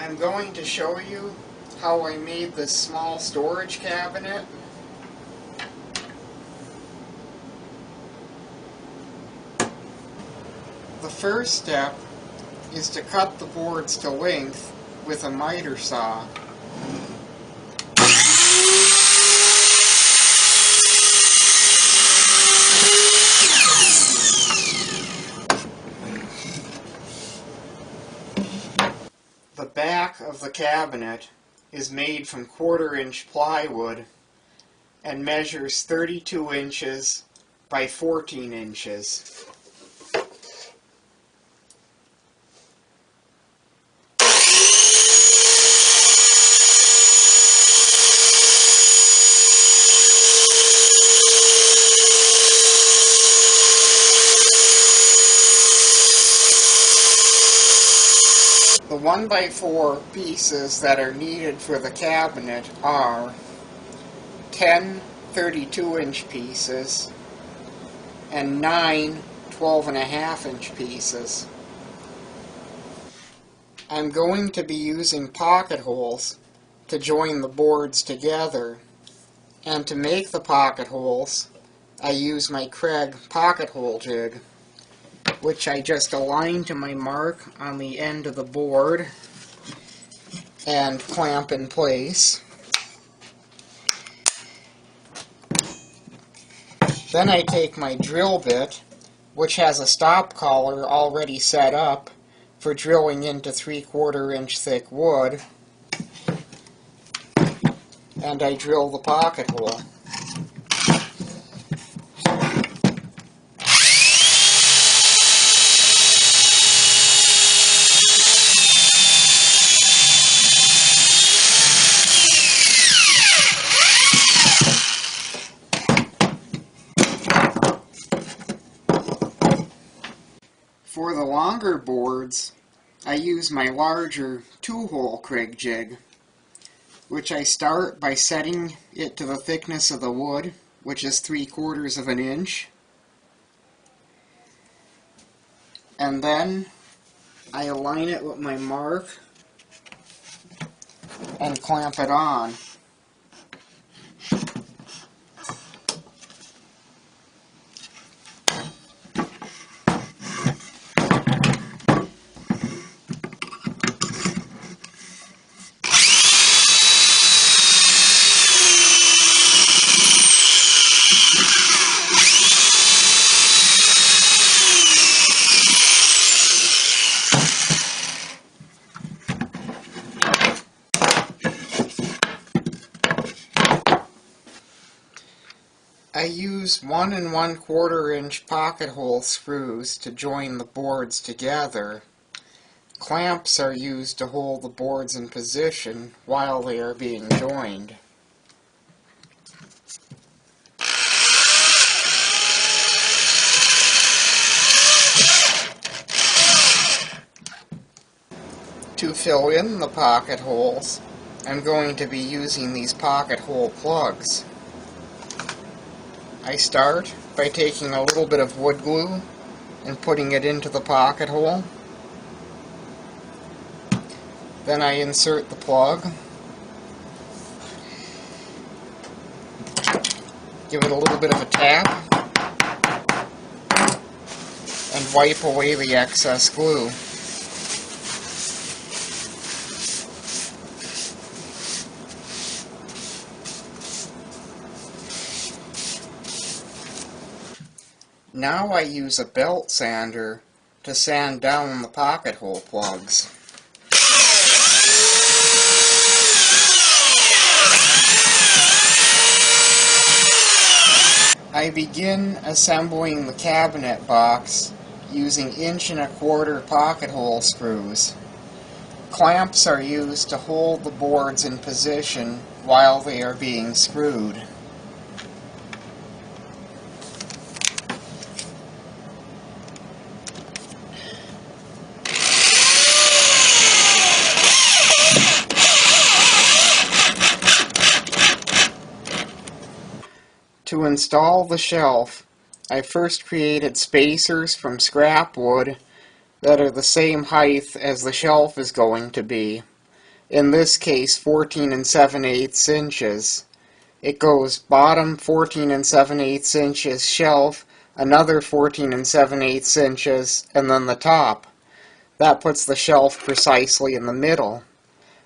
I'm going to show you how I made this small storage cabinet. The first step is to cut the boards to length with a miter saw. The back of the cabinet is made from 1/4-inch plywood and measures 32 inches by 14 inches. The 1x4 pieces that are needed for the cabinet are 10 32-inch pieces and 9 12.5-inch pieces. I'm going to be using pocket holes to join the boards together, and to make the pocket holes I use my Kreg pocket hole jig, which I just align to my mark on the end of the board and clamp in place. Then I take my drill bit, which has a stop collar already set up for drilling into 3/4-inch thick wood, and I drill the pocket hole. For the longer boards, I use my larger 2-hole Kreg jig, which I start by setting it to the thickness of the wood, which is 3/4 of an inch, and then I align it with my mark and clamp it on. I use 1 1/4-inch pocket hole screws to join the boards together. Clamps are used to hold the boards in position while they are being joined. To fill in the pocket holes, I'm going to be using these pocket hole plugs. I start by taking a little bit of wood glue and putting it into the pocket hole. Then I insert the plug, give it a little bit of a tap, and wipe away the excess glue. Now I use a belt sander to sand down the pocket hole plugs. I begin assembling the cabinet box using 1 1/4-inch pocket hole screws. Clamps are used to hold the boards in position while they are being screwed. To install the shelf, I first created spacers from scrap wood that are the same height as the shelf is going to be, in this case 14 7/8 inches. It goes bottom 14 7/8 inches shelf, another 14 7/8 inches, and then the top. That puts the shelf precisely in the middle.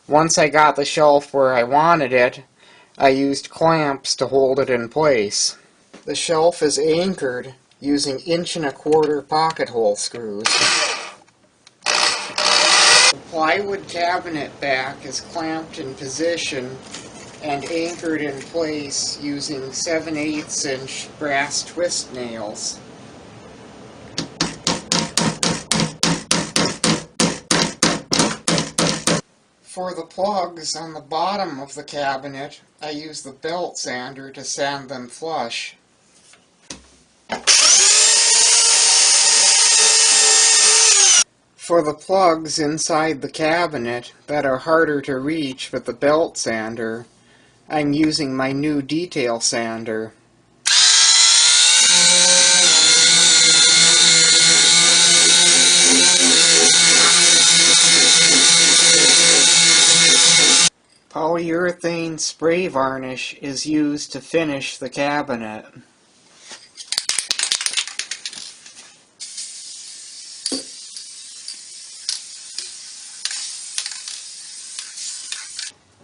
Once I got the shelf where I wanted it, I used clamps to hold it in place. The shelf is anchored using 1¼ inch pocket hole screws. The plywood cabinet back is clamped in position and anchored in place using 7/8 inch brass twist nails. For the plugs on the bottom of the cabinet, I use the belt sander to sand them flush. For the plugs inside the cabinet that are harder to reach with the belt sander, I'm using my new detail sander. Polyurethane spray varnish is used to finish the cabinet.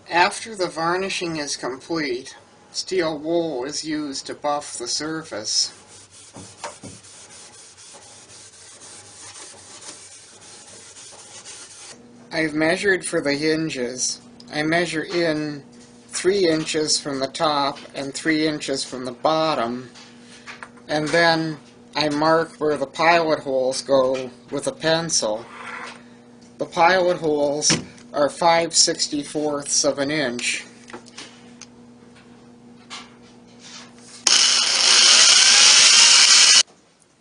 After the varnishing is complete, steel wool is used to buff the surface. I've measured for the hinges. I measure in 3 inches from the top and 3 inches from the bottom, and then I mark where the pilot holes go with a pencil. The pilot holes are 5/64 of an inch.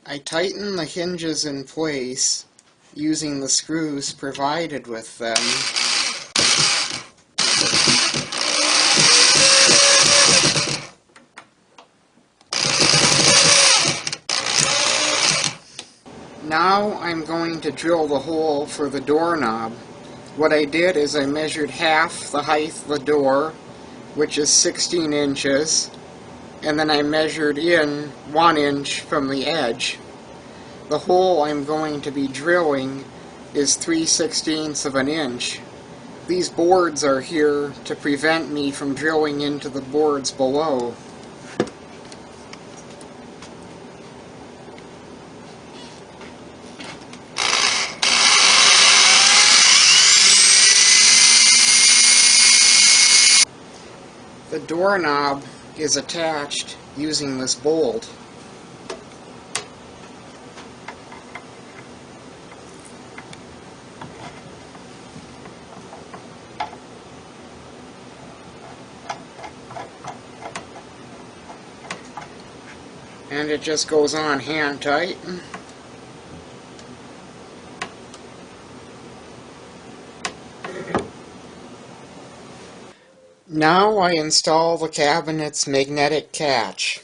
I tighten the hinges in place using the screws provided with them. Now I'm going to drill the hole for the doorknob. What I did is I measured half the height of the door, which is 16 inches, and then I measured in 1 inch from the edge. The hole I'm going to be drilling is 3/16 of an inch. These boards are here to prevent me from drilling into the boards below. The doorknob is attached using this bolt. And it just goes on hand tight. Now I install the cabinet's magnetic catch.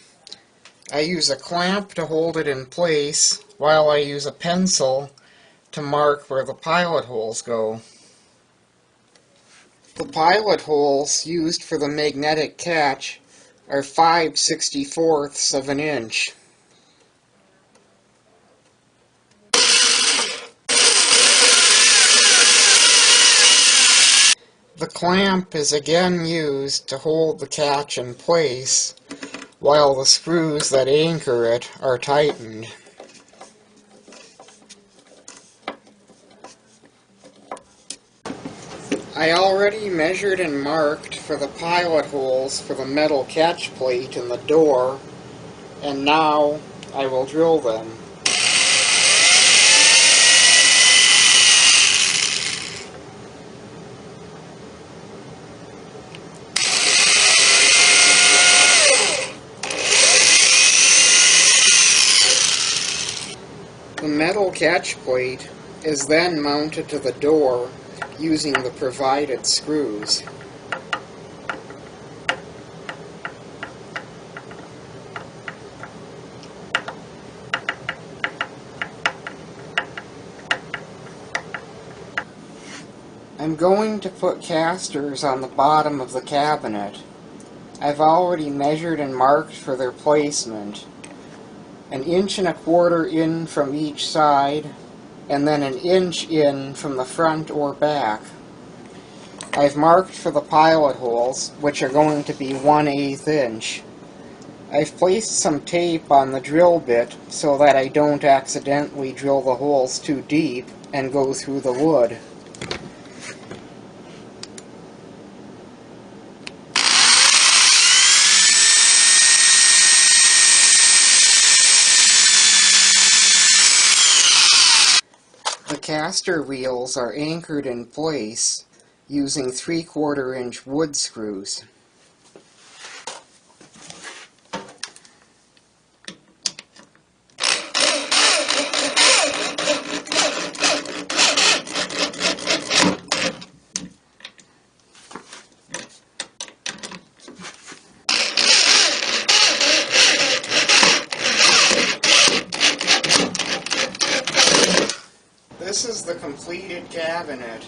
I use a clamp to hold it in place while I use a pencil to mark where the pilot holes go. The pilot holes used for the magnetic catch are 5/64 of an inch. The clamp is again used to hold the catch in place while the screws that anchor it are tightened. I already measured and marked for the pilot holes for the metal catch plate in the door, and now I will drill them. The metal catch plate is then mounted to the door using the provided screws. I'm going to put casters on the bottom of the cabinet. I've already measured and marked for their placement. 1.25 inches in from each side, and then 1 inch in from the front or back. I've marked for the pilot holes, which are going to be 1/8 inch. I've placed some tape on the drill bit so that I don't accidentally drill the holes too deep and go through the wood. The caster wheels are anchored in place using 3/4 inch wood screws. This is the completed cabinet.